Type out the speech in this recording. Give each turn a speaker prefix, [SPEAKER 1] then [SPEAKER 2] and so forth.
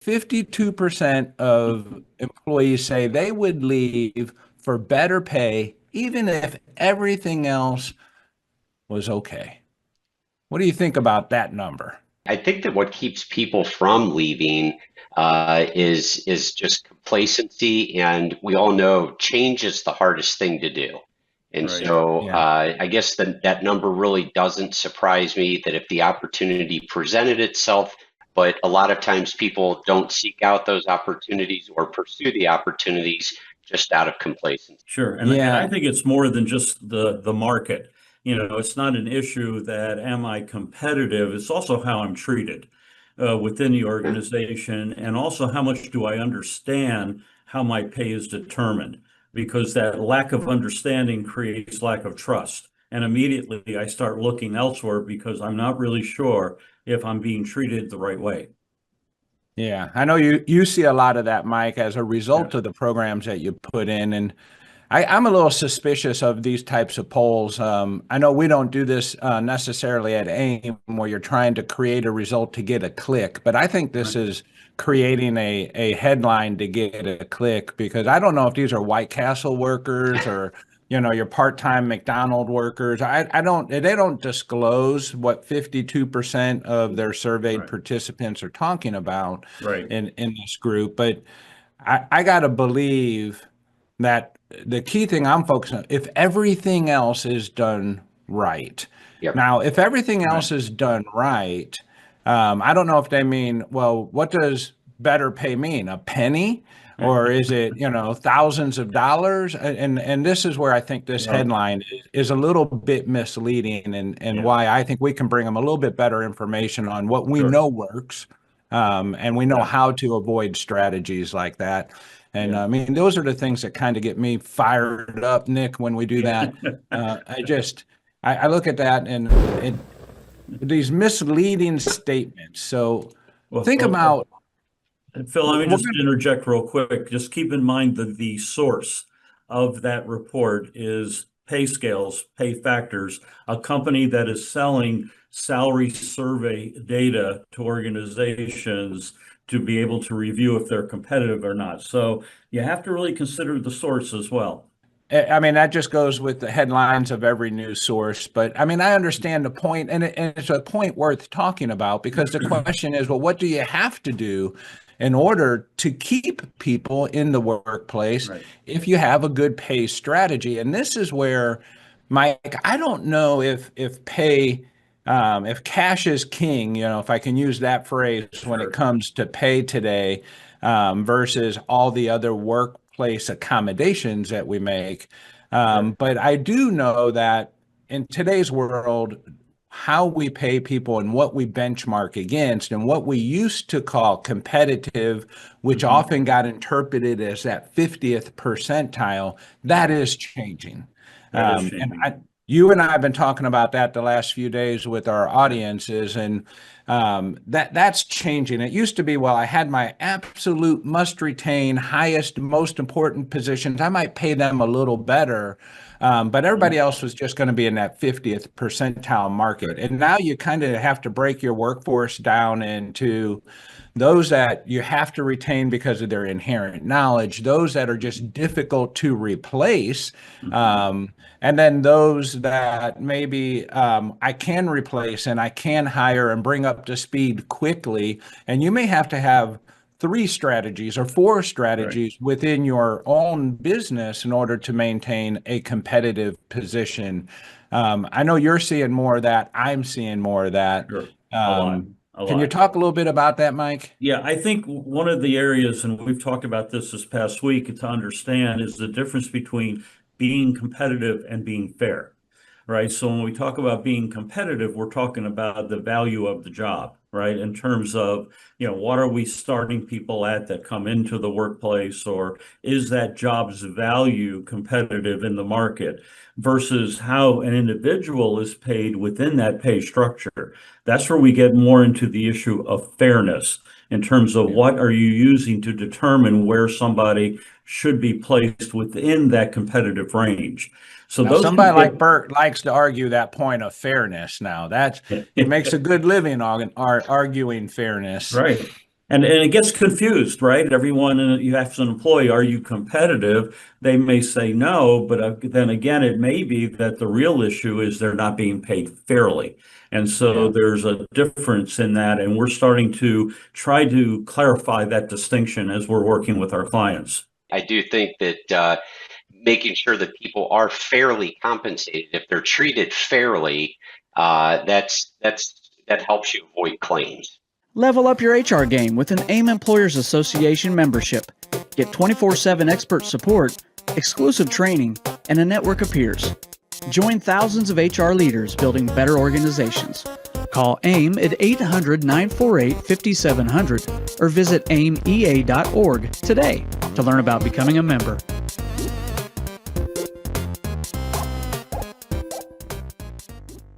[SPEAKER 1] 52% of employees say they would leave for better pay, even if everything else was okay. What do you think about that number?
[SPEAKER 2] I think that what keeps people from leaving is just complacency, and we all know change is the hardest thing to do. And
[SPEAKER 3] Right.
[SPEAKER 2] so
[SPEAKER 1] Yeah.
[SPEAKER 2] I guess that number really doesn't surprise me that if the opportunity presented itself, but a lot of times people don't seek out those opportunities or pursue the opportunities just out of complacency.
[SPEAKER 3] Sure. And I
[SPEAKER 1] Yeah.
[SPEAKER 3] think it's more than just the market. It's not an issue that am I competitive? It's also how I'm treated within the organization, and also how much do I understand how my pay is determined? Because that lack of understanding creates lack of trust. And immediately I start looking elsewhere because I'm not really sure if I'm being treated the right way.
[SPEAKER 1] Yeah. I know you see a lot of that, Mike, as a result
[SPEAKER 3] Yes.
[SPEAKER 1] of the programs that you put in. And I'm a little suspicious of these types of polls. I know we don't do this necessarily at AIM where you're trying to create a result to get a click, but I think this
[SPEAKER 3] Right.
[SPEAKER 1] is creating a headline to get a click, because I don't know if these are White Castle workers or your part-time McDonald workers. I don't they don't disclose what 52% of their surveyed
[SPEAKER 3] Right.
[SPEAKER 1] participants are talking about
[SPEAKER 3] Right.
[SPEAKER 1] in this group, but I got to believe that the key thing I'm focusing on, if everything else is done right.
[SPEAKER 2] Yep.
[SPEAKER 1] Now, if everything
[SPEAKER 3] Right.
[SPEAKER 1] else is done right, I don't know if they mean, well, what does better pay mean? A penny? Or is it, thousands of dollars? And this is where I think this
[SPEAKER 3] Well,
[SPEAKER 1] headline is a little bit misleading, and
[SPEAKER 3] yeah,
[SPEAKER 1] why I think we can bring them a little bit better information on what we
[SPEAKER 3] sure.
[SPEAKER 1] know works, and we know
[SPEAKER 3] Yeah.
[SPEAKER 1] how to avoid strategies like that. And
[SPEAKER 3] Yeah.
[SPEAKER 1] I mean, those are the things that kind of get me fired up, Nick, when we do
[SPEAKER 3] Yeah.
[SPEAKER 1] that. I look at that and these misleading statements. So
[SPEAKER 3] Well,
[SPEAKER 1] think
[SPEAKER 3] well,
[SPEAKER 1] about,
[SPEAKER 3] Phil, let me
[SPEAKER 1] we're
[SPEAKER 3] just
[SPEAKER 1] gonna,
[SPEAKER 3] interject real quick. Just keep in mind that the source of that report is Pay Scales, Pay Factors, a company that is selling salary survey data to organizations to be able to review if they're competitive or not. So you have to really consider the source as well.
[SPEAKER 1] I mean, that just goes with the headlines of every news source. But I mean, I understand the point, and it's a point worth talking about, because the question is, well, what do you have to do in order to keep people in the workplace
[SPEAKER 3] Right.
[SPEAKER 1] if you have a good pay strategy? And this is where, Mike, I don't know if cash is king, if I can use that phrase when it
[SPEAKER 3] Sure.
[SPEAKER 1] comes to pay today, versus all the other workplace accommodations that we make.
[SPEAKER 3] Right.
[SPEAKER 1] But I do know that in today's world, how we pay people and what we benchmark against and what we used to call competitive, which
[SPEAKER 3] Mhm.
[SPEAKER 1] often got interpreted as that 50th percentile, that
[SPEAKER 3] Right.
[SPEAKER 1] is changing.
[SPEAKER 3] That is
[SPEAKER 1] And
[SPEAKER 3] changing.
[SPEAKER 1] you and I have been talking about that the last few days with our
[SPEAKER 3] Right.
[SPEAKER 1] audiences, and that's changing. It used to be, well, I had my absolute must retain, highest, most important positions. I might pay them a little better, but everybody
[SPEAKER 3] Mhm.
[SPEAKER 1] else was just going to be in that 50th percentile market.
[SPEAKER 3] Right.
[SPEAKER 1] And now you kind of have to break your workforce down into those that you have to retain because of their inherent knowledge, those that are just difficult to replace,
[SPEAKER 3] Mhm.
[SPEAKER 1] um, and then those that maybe I can replace and I can hire and bring up to speed quickly. And you may have to have three strategies or four
[SPEAKER 3] Right.
[SPEAKER 1] strategies within your own business in order to maintain a competitive position. I know you're seeing more of that. I'm seeing more of that.
[SPEAKER 3] Sure. A lot.
[SPEAKER 1] Um,
[SPEAKER 3] A
[SPEAKER 1] can you
[SPEAKER 3] lot.
[SPEAKER 1] talk a little bit about that, Mike?
[SPEAKER 3] Yeah, I think one of the areas, and we've talked about this past week, to understand is the difference between being competitive and being fair, right? So when we talk about being competitive, we're talking about the value of the job, right? In terms of, what are we starting people at that come into the workplace, or is that job's value competitive in the market versus how an individual is paid within that pay structure? That's where we get more into the issue of fairness in terms of
[SPEAKER 1] Yeah.
[SPEAKER 3] what are you using to determine where somebody should be placed within that competitive range. So
[SPEAKER 1] Now,
[SPEAKER 3] those can
[SPEAKER 1] somebody like
[SPEAKER 3] get
[SPEAKER 1] Bert likes to argue that point of fairness. Now, he makes a good living arguing fairness.
[SPEAKER 3] right. And it gets confused, right? Everyone, you have an employee, are you competitive? They may say no, but then again, it may be that the real issue is they're not being paid fairly. And so there's a difference in that. And we're starting to try to clarify that distinction as we're working with our clients.
[SPEAKER 2] I do think that making sure that people are fairly compensated, if they're treated fairly, that helps you avoid claims.
[SPEAKER 4] Level up your HR game with an AIM Employers Association membership. Get 24/7 expert support, exclusive training, and a network of peers. Join thousands of HR leaders building better organizations. Call AIM at 800-948-5700 or visit aimea.org today to learn about becoming a member.